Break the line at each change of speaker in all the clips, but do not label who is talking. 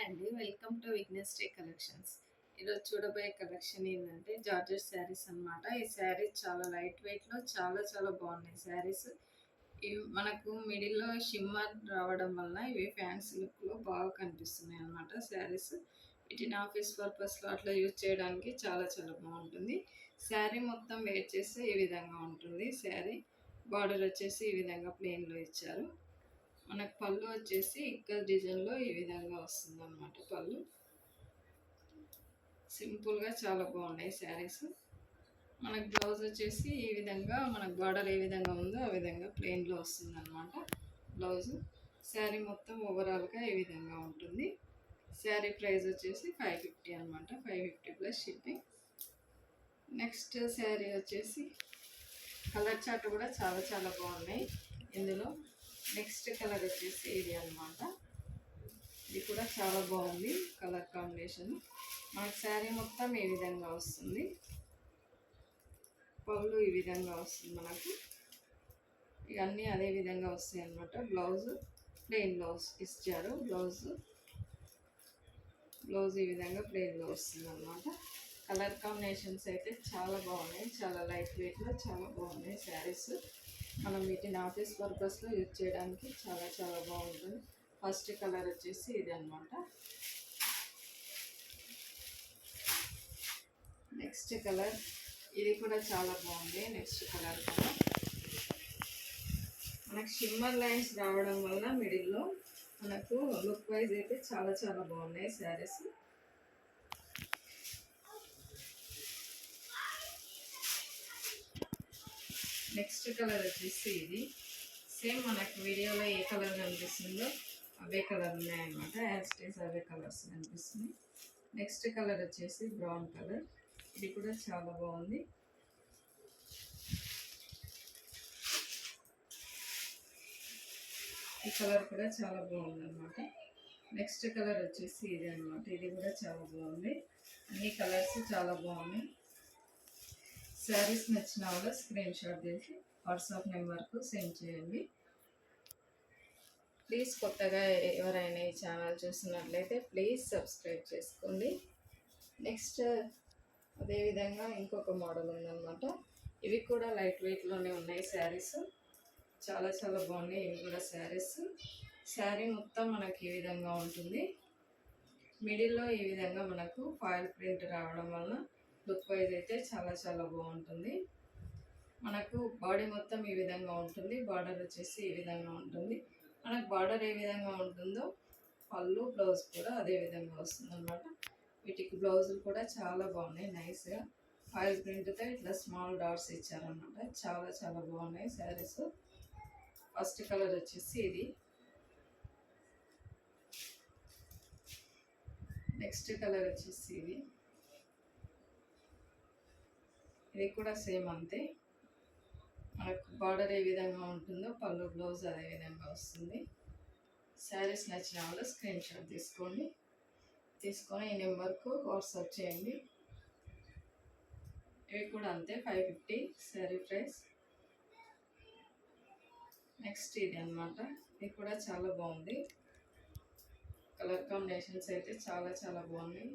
అండి, welcome to విగ్నెస్ day collections. ఈరోజు చూడబోయే కలెక్షన్ ఏంటంటే జార్జెట్ శారీస్ అనమాట. ఈ శారీస్ చాలా లైట్ వెయిట్లో చాలా చాలా బాగున్నాయి శారీస్. ఇవి మనకు మిడిల్లో షిమ్మర్ రావడం వల్ల ఇవి ఫ్యాన్సీ లుక్లో బాగా కనిపిస్తున్నాయి అనమాట శారీస్. వీటిని ఆఫీస్ పర్పస్లో అట్లా యూజ్ చేయడానికి చాలా చాలా బాగుంటుంది. శారీ మొత్తం వేర్ చేస్తే ఈ విధంగా ఉంటుంది. శారీ బార్డర్ వచ్చేసి ఈ విధంగా ప్లెయిన్లో ఇచ్చారు. మనకు పళ్ళు వచ్చేసి ఇక్కల్ డిజైన్లో ఈ విధంగా వస్తుంది అన్నమాట. పళ్ళు సింపుల్గా చాలా బాగున్నాయి శారీస్. మనకు బ్లౌజ్ వచ్చేసి ఈ విధంగా మనకు బార్డర్ ఏ విధంగా ఉందో ఆ విధంగా ప్లెయిన్లో వస్తుంది అన్నమాట బ్లౌజ్. శారీ మొత్తం ఓవరాల్గా ఈ విధంగా ఉంటుంది. శారీ ప్రైస్ వచ్చేసి 550 అనమాట. 550 ప్లస్ షిప్పింగ్. నెక్స్ట్ శారీ వచ్చేసి కలర్ చార్ట్ కూడా చాలా చాలా బాగున్నాయి ఇందులో. నెక్స్ట్ కలర్ వచ్చేసి ఇది అనమాట. ఇది కూడా చాలా బాగుంది కలర్ కాంబినేషన్. మనకు శారీ మొత్తం ఈ విధంగా వస్తుంది. పళ్ళు ఈ విధంగా వస్తుంది మనకు. ఇవన్నీ అదే విధంగా వస్తాయి అన్నమాట. బ్లౌజ్ ప్లెయిన్ బ్లౌజ్ ఇచ్చారు. బ్లౌజ్ ఈ విధంగా ప్లెయిన్లో వస్తుంది అన్నమాట. కలర్ కాంబినేషన్స్ అయితే చాలా బాగున్నాయి. చాలా లైట్ వెయిట్లో చాలా బాగున్నాయి శారీస్. మనం వీటిని ఆఫీస్ పర్పస్లో యూజ్ చేయడానికి చాలా చాలా బాగుంటుంది. ఫస్ట్ కలర్ వచ్చేసి ఇది అనమాట. నెక్స్ట్ కలర్ ఇది కూడా చాలా బాగుంది. నెక్స్ట్ కలర్ కూడా మనకు షిమ్మర్ లైన్స్ రావడం వల్ల మిడిల్లో మనకు లుక్ వైజ్ అయితే చాలా చాలా బాగున్నాయి శారీస్. నెక్స్ట్ కలర్ వచ్చేసి ఇది సేమ్ మనకు వీడియోలో ఏ కలర్ కనిపిస్తుందో అవే కలర్ ఉన్నాయన్నమాట. As it is away colours కనిపిస్తున్నాయి. నెక్స్ట్ కలర్ వచ్చేసి బ్రౌన్ కలర్. ఇది కూడా చాలా బాగుంది. ఈ కలర్ కూడా చాలా బాగుంది అనమాట. నెక్స్ట్ కలర్ వచ్చేసి ఇది అనమాట. ఇది కూడా చాలా బాగుంది. అన్ని కలర్స్ చాలా బాగున్నాయి. శారీస్ నచ్చిన వాళ్ళు స్క్రీన్ షాట్ చేసి వాట్సాప్ నెంబర్కు సెండ్ చేయండి. ప్లీజ్ కొత్తగా ఎవరైనా ఈ ఛానల్ చూస్తున్నట్లయితే ప్లీజ్ సబ్స్క్రైబ్ చేసుకోండి. నెక్స్ట్ అదేవిధంగా ఇంకొక మోడల్ ఉందన్నమాట. ఇవి కూడా లైట్ వెయిట్లోనే ఉన్నాయి శారీస్. చాలా చాలా బాగున్నాయి ఇవి కూడా శారీస్. శారీ మొత్తం మనకి ఈ విధంగా ఉంటుంది. మిడిల్లో ఈ విధంగా మనకు ఫాయిల్ ప్రింట్ రావడం వల్ల లుక్ వైజ్ అయితే చాలా చాలా బాగుంటుంది. మనకు బాడీ మొత్తం ఈ విధంగా ఉంటుంది. బార్డర్ వచ్చేసి ఈ విధంగా ఉంటుంది. మనకు బార్డర్ ఏ విధంగా ఉంటుందో పళ్ళు బ్లౌజ్ కూడా అదే విధంగా వస్తుంది అనమాట. వీటికి బ్లౌజులు కూడా చాలా బాగున్నాయి. నైస్గా ఫాయిల్ ప్రింట్తో ఇట్లా స్మాల్ డాట్స్ ఇచ్చారనమాట. చాలా చాలా బాగున్నాయి శారీస్. ఫస్ట్ కలర్ వచ్చేసి ఇది. నెక్స్ట్ కలర్ వచ్చేసి ఇది. ఇది కూడా సేమ్ అంతే. మనకు బార్డర్ ఏ విధంగా ఉంటుందో పళ్ళు బ్లౌజ్ అదే విధంగా వస్తుంది. శారీస్ నచ్చిన వాళ్ళు స్క్రీన్ షాట్ తీసుకొని ఈ నెంబర్కు వాట్సాప్ చేయండి. ఇవి కూడా అంతే 550 శారీ ప్రైస్. నెక్స్ట్ ఇది అనమాట. ఇది కూడా చాలా బాగుంది. కలర్ కాంబినేషన్స్ అయితే చాలా చాలా బాగున్నాయి.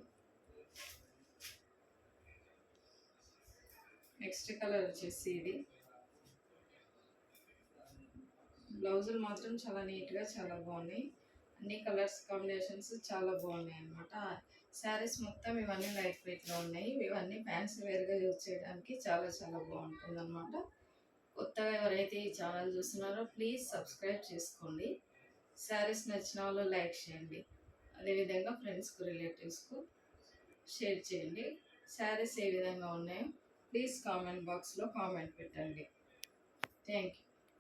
నెక్స్ట్ కలర్ వచ్చేసి ఇది. బ్లౌజులు మాత్రం చాలా నీట్గా చాలా బాగున్నాయి. అన్ని కలర్స్ కాంబినేషన్స్ చాలా బాగున్నాయి అన్నమాట. శారీస్ మొత్తం ఇవన్నీ లైట్ వెయిట్లో ఉన్నాయి. ఇవన్నీ ఫ్యాన్సీ వేర్గా యూజ్ చేయడానికి చాలా చాలా బాగుంటుంది అన్నమాట. కొత్తగా ఎవరైతే ఈ ఛానల్ చూస్తున్నారో ప్లీజ్ సబ్స్క్రైబ్ చేసుకోండి. శారీస్ నచ్చిన వాళ్ళు లైక్ చేయండి. అదేవిధంగా ఫ్రెండ్స్కు రిలేటివ్స్కు షేర్ చేయండి. శారీస్ ఏ విధంగా ఉన్నాయో ప్లీజ్ కామెంట్ బాక్స్లో కామెంట్ పెట్టండి. Thank you.